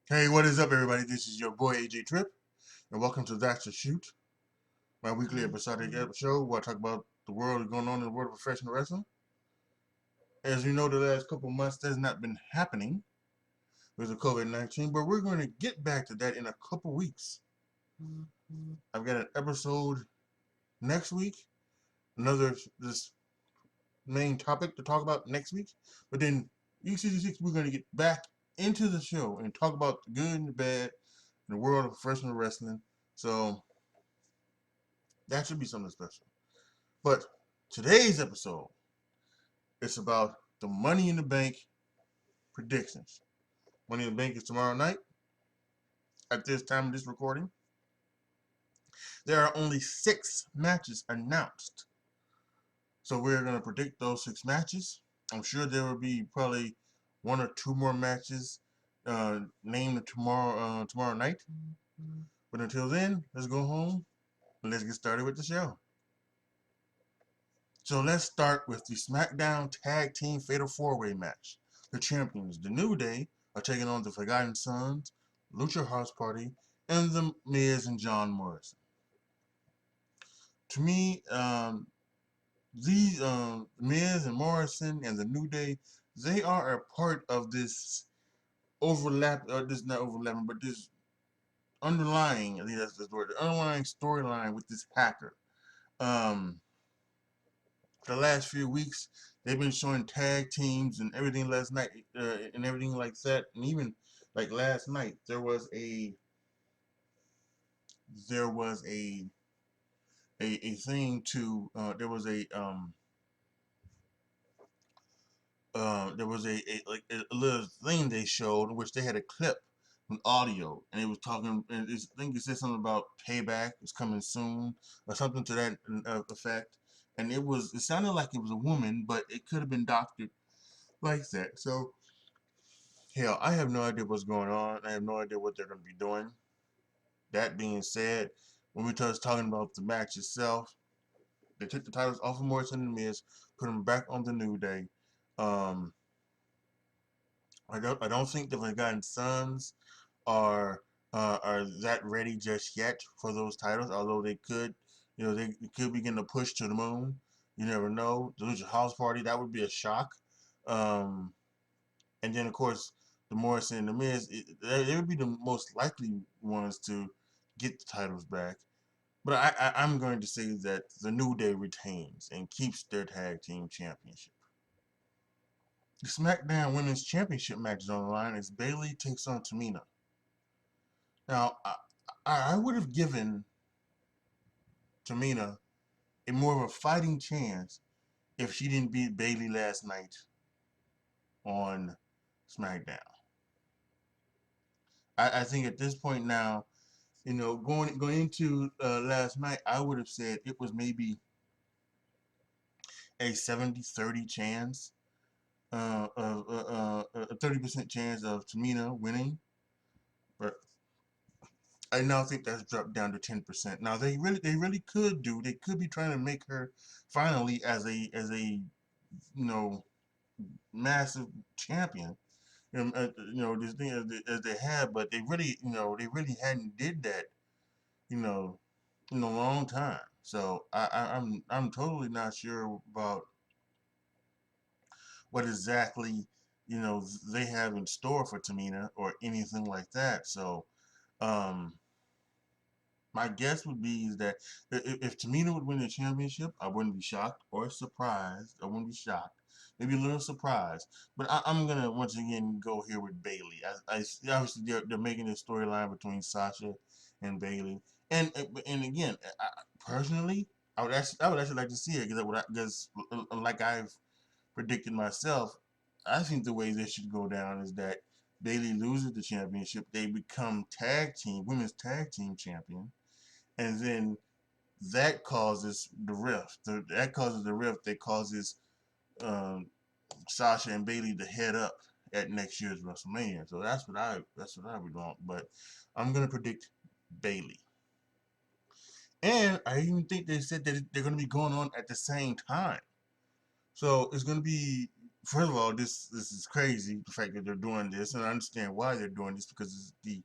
Hey, what is up, everybody? This is your boy AJ Trip, and welcome to That's a Shoot, my weekly episodic show where I talk about the world going on in the world of professional wrestling. As you know, the last couple months that's not been happening because of COVID-19, but we're going to get back to that in a couple weeks. I've got an episode next week, another this main topic to talk about next week, but then week 66 we're going to get back into the show and talk about the good and the bad in the world of professional wrestling. So that should be something special. But today's episode is about the Money in the Bank predictions. Money in the Bank is tomorrow night at this time of this recording. There are only 6 matches announced. So we're going to predict those 6 matches. I'm sure there will be probably 1 or 2 more matches named tomorrow night. But until then, let's go home and let's get started with the show. So let's start with the SmackDown Tag Team Fatal 4-Way match. The champions, The New Day, are taking on the Forgotten Sons, Lucha House Party, and The Miz and John Morrison. To me, these Miz and Morrison and The New Day, they are a part of this overlap, or this not overlapping, but this underlying, I think that's the word, the underlying storyline with this hacker. Um, the last few weeks they've been showing tag teams and everything last night and everything like that, and even like last night there was a thing to there was a little thing they showed in which they had a clip with audio, and it was talking, and I think it said something about payback is coming soon or something to that effect, and it sounded like it was a woman, but it could have been doctored like that. So, hell, I have no idea what's going on. I have no idea what they're going to be doing. That being said, when we start talking about the match itself, they took the titles off of Morrison and Miz, put them back on the New Day. Um, I don't think the Forgotten Sons are that ready just yet for those titles. Although they could begin to push to the moon. You never know. The Lucha House Party, that would be a shock. Um, and then of course the Morrison and the Miz, they would be the most likely ones to get the titles back. But I'm going to say that the New Day retains and keeps their tag team championship. The SmackDown Women's Championship match is on the line as Bayley takes on Tamina. Now, I would have given Tamina a more of a fighting chance if she didn't beat Bayley last night on SmackDown. I think at this point now, going into last night, I would have said it was maybe a 70-30 chance, a 30% chance of Tamina winning. But I now think that's dropped down to 10%. Now they really could be trying to make her finally as a massive champion. This thing as they have, but they really hadn't did that, you know, in a long time. So I'm totally not sure about what exactly they have in store for Tamina or anything like that. So um, my guess would be is that if Tamina would win the championship, I wouldn't be shocked or surprised. I wouldn't be shocked. Maybe a little surprised. But I'm gonna once again go here with Bayley. Obviously they're making this storyline between Sasha and Bayley, and again, personally, I would actually like to see it because like I've predicted myself, I think the way this should go down is that Bayley loses the championship, they become women's tag team champion, and then that causes the rift. That causes the rift that causes um, Sasha and Bayley to head up at next year's WrestleMania. So that's what I would want. But I'm gonna predict Bayley, and I even think they said that they're gonna be going on at the same time. So it's gonna be first of all, this is crazy. The fact that they're doing this, and I understand why they're doing this because it's the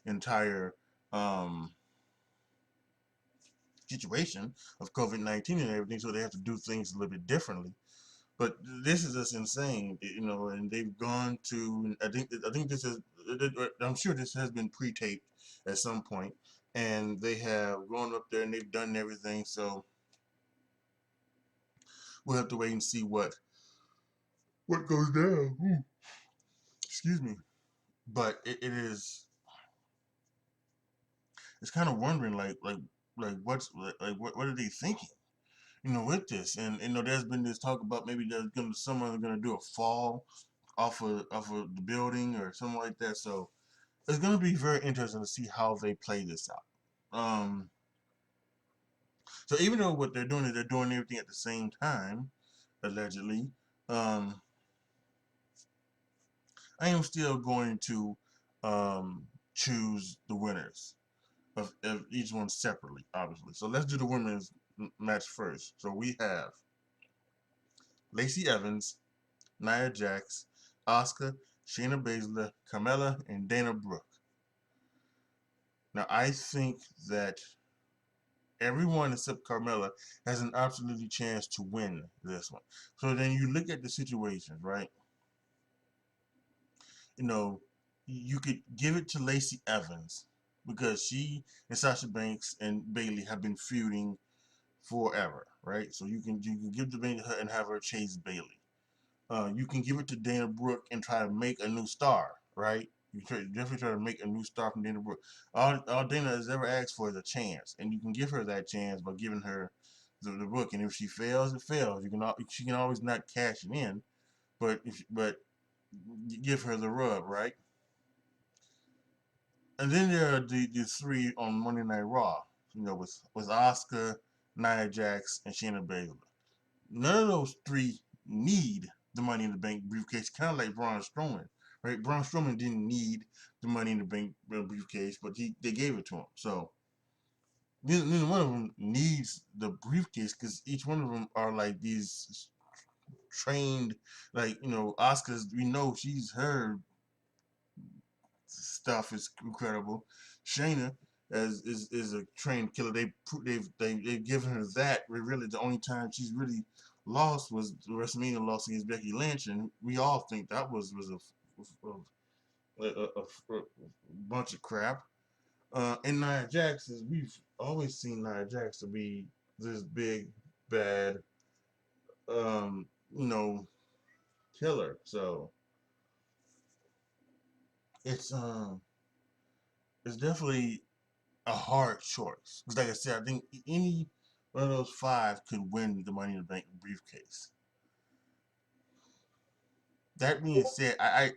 entire um, situation of COVID-19 and everything, so they have to do things a little bit differently. But this is just insane, you know. And they've gone to. I think this is. I'm sure this has been pre-taped at some point, and they have gone up there and they've done everything. So we'll have to wait and see what goes down. Ooh, excuse me. But it is. It's kind of wondering, like what's like what are they thinking? You know, with this, and you know, there's been this talk about maybe there's gonna someone's gonna do a fall off of the building or something like that. So it's gonna be very interesting to see how they play this out. So even though what they're doing is they're doing everything at the same time, allegedly, um, I am still going to choose the winners of each one separately, obviously. So let's do the women's match first. So we have Lacey Evans, Nia Jax, Asuka, Shayna Baszler, Carmella, and Dana Brooke. Now I think that everyone except Carmella has an absolutely chance to win this one. So then you look at the situations, right? You know, you could give it to Lacey Evans because she and Sasha Banks and Bayley have been feuding forever, right? So you can give the Bayley and have her chase Bayley. You can give it to Dana Brooke and try to make a new star, right? Definitely try to make a new star from Dana Brooke. All Dana has ever asked for is a chance, and you can give her that chance by giving her the book. And if she fails, it fails. She can always not cash it in, but give her the rub, right? And then there are the three on Monday Night Raw, you know, with Asuka, Nia Jax, and Shayna Baszler. None of those three need the Money in the Bank briefcase, kind of like Braun Strowman, right? Braun Strowman didn't need the Money in the Bank briefcase, but they gave it to him. So neither one of them needs the briefcase because each one of them are like these trained, like, you know, Oscars. We know her stuff is incredible. Shayna is a trained killer. They've given her that. Really, the only time she's really lost was the WrestleMania loss against Becky Lynch, and we all think that was a bunch of crap. And Nia Jax is we've always seen Nia Jax to be this big bad you know, killer. So it's um it's definitely a hard choice. Because, like I said, I think any one of those five could win the Money in the Bank briefcase. That being said, I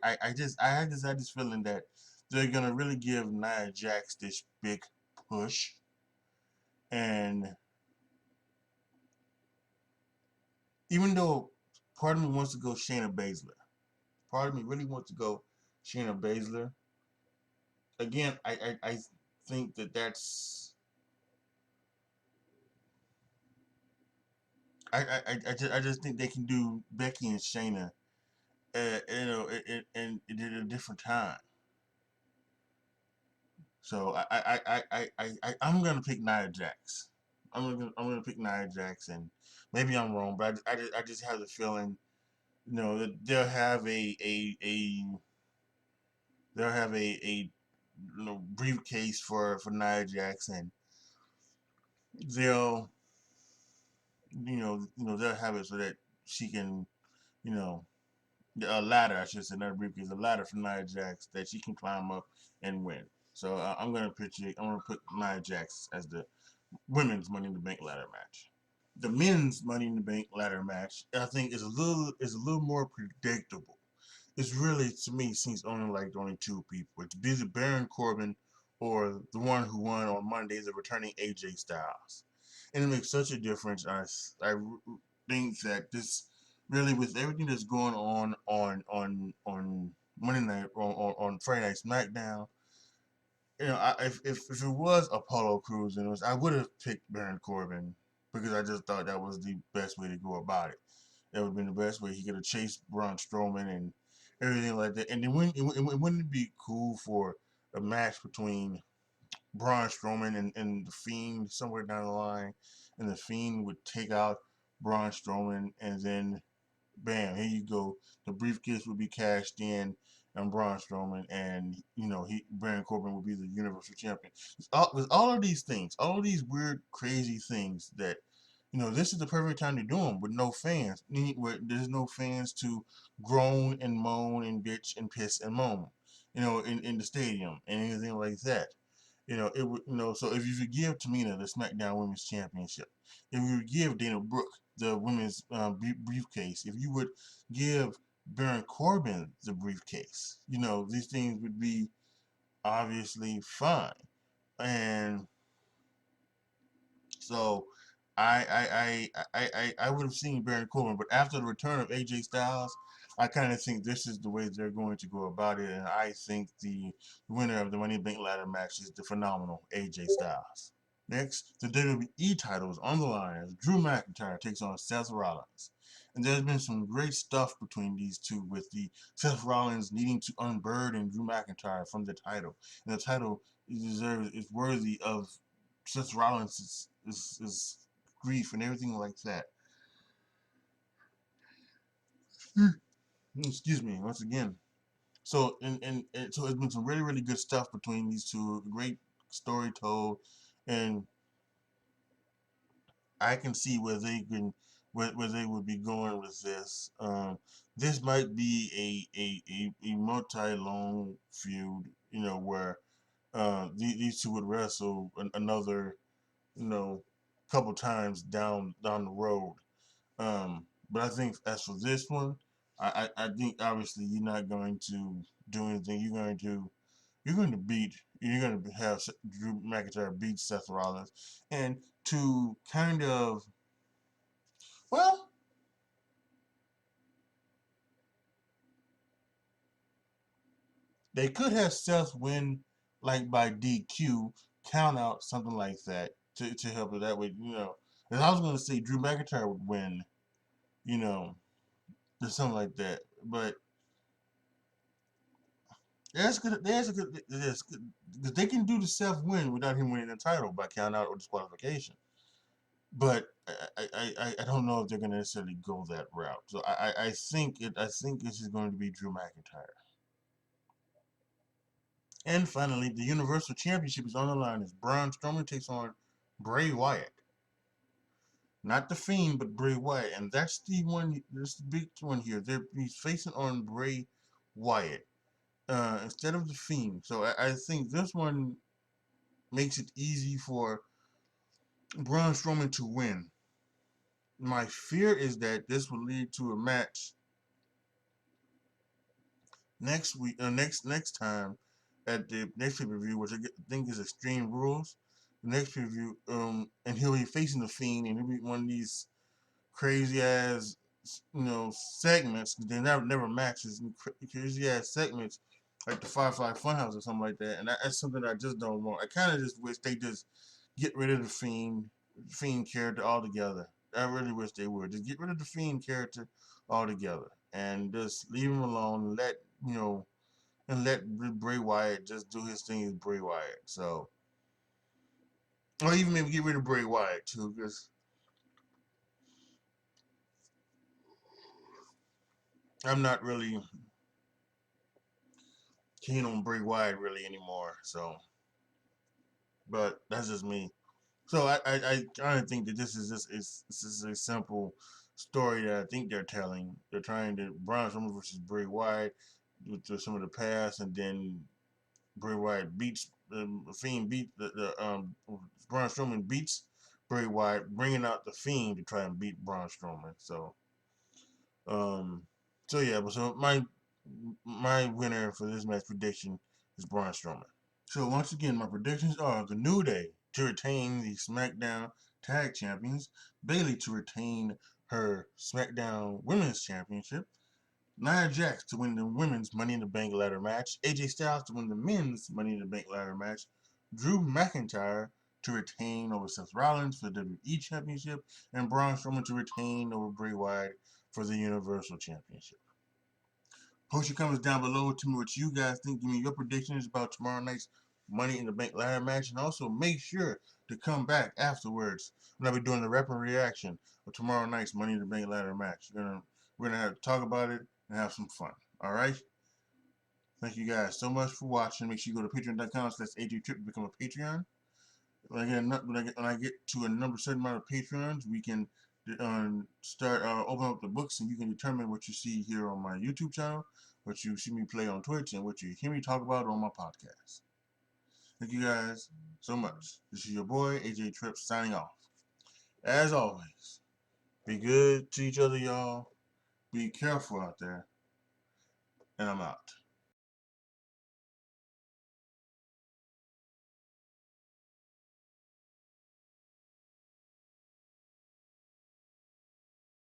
had this feeling that they're gonna really give Nia Jax this big push, and even though part of me wants to go Shayna Baszler, part of me really wants to go Shayna Baszler. Again, I think I just think they can do Becky and Shayna you know, it at a different time. So I'm gonna pick Nia Jax. I'm gonna pick Nia Jax, and maybe I'm wrong, but I just have the feeling, you know, that they'll have a you know, briefcase for Nia Jax, and they'll they'll have it so that she can, you know, a ladder, I should say, not a briefcase, a ladder for Nia Jax that she can climb up and win. So I'm gonna put Nia Jax as the women's Money in the Bank ladder match. The men's Money in the Bank ladder match, I think, is a little more predictable. It's really, to me, seems only two people. It's either Baron Corbin or the one who won on Monday, the returning AJ Styles, and it makes such a difference. I think that this really, with everything that's going on Monday night on Friday Night SmackDown, you know, if it was Apollo Crews, I would have picked Baron Corbin because I just thought that was the best way to go about it. That would have been the best way. He could have chased Braun Strowman and everything like that. And then wouldn't it be cool for a match between Braun Strowman and the Fiend somewhere down the line, and the Fiend would take out Braun Strowman, and then bam, here you go. The briefcase would be cashed in on Braun Strowman, and Baron Corbin would be the Universal Champion. With all of these things, all of these weird, crazy things that this is the perfect time to do them with no fans. Where there's no fans to groan and moan and bitch and piss and moan, in the stadium and anything like that. It would, so if you forgive Tamina the SmackDown Women's Championship, if you would give Dana Brooke the women's briefcase, if you would give Baron Corbin the briefcase, these things would be obviously fine. And so I would have seen Baron Corbin, but after the return of AJ Styles, I kind of think this is the way they're going to go about it, and I think the winner of the Money in the Bank ladder match is the phenomenal AJ Styles. Next, the WWE title is on the line as Drew McIntyre takes on Seth Rollins. And there's been some great stuff between these two, with the Seth Rollins needing to unburden Drew McIntyre from the title. And the title is worthy of Seth Rollins' is grief and everything like that. Excuse me, once again. So so it's been some really, really good stuff between these two. Great story told, and I can see where they would be going with this. This might be a multi-long feud, where these two would wrestle another, couple times down the road. But I think as for this one, I think obviously you're not going to do anything. You're going to have Drew McIntyre beat Seth Rollins, and to kind of, well, they could have Seth win like by DQ, count out, something like that, to help it that way. And I was going to say Drew McIntyre would win, you know, or something like that. But that's good. That's a good. That's good. Because they can do the Seth win without him winning the title by count out or disqualification. But I don't know if they're going to necessarily go that route. So I think this is going to be Drew McIntyre. And finally, the Universal Championship is on the line as Braun Strowman takes on Bray Wyatt. Not the Fiend, but Bray Wyatt. And that's the one. That's the big one here. He's facing on Bray Wyatt instead of the Fiend. So I think this one makes it easy for Braun Strowman to win. My fear is that this will lead to a match next week, next time at the next pay per view, which I think is Extreme Rules. The next pay per view, and he'll be facing the Fiend, and he'll be one of these crazy ass, segments. They never matches, crazy ass segments like the Firefly Funhouse or something like that. And that's something I just don't want. I kind of just wish they just get rid of the Fiend character altogether. I really wish they would just get rid of the Fiend character altogether and just leave him alone. And let Bray Wyatt just do his thing as Bray Wyatt. So, or even maybe get rid of Bray Wyatt too, because I'm not really keen on Bray Wyatt really anymore. So, but that's just me. So I kind of think that this is a simple story that I think they're telling. They're trying to Braun Strowman versus Bray Wyatt with some of the past, and then Bray Wyatt beats Fiend beat the Braun Strowman beats Bray Wyatt, bringing out the Fiend to try and beat Braun Strowman. Um, so yeah, but so my winner for this match prediction is Braun Strowman. So once again, my predictions are the New Day to retain the SmackDown Tag Champions, Bayley to retain her SmackDown Women's Championship, Nia Jax to win the Women's Money in the Bank ladder match, AJ Styles to win the Men's Money in the Bank ladder match, Drew McIntyre to retain over Seth Rollins for the WWE Championship, and Braun Strowman to retain over Bray Wyatt for the Universal Championship. Post your comments down below. Tell me what you guys think. Give me your predictions about tomorrow night's Money in the Bank ladder match, and also make sure to come back afterwards when I'll be doing the rapid reaction of tomorrow night's Money in the Bank ladder match. We're gonna have to talk about it and have some fun. All right. Thank you guys so much for watching. Make sure you go to patreon.com/AJ Trip to become a Patreon. When I get to a certain amount of patrons, we can start open up the books, and you can determine what you see here on my YouTube channel, what you see me play on Twitch, and what you hear me talk about on my podcast. Thank you guys so much. This is your boy AJ Tripp signing off. As always, be good to each other, y'all. Be careful out there, and I'm out.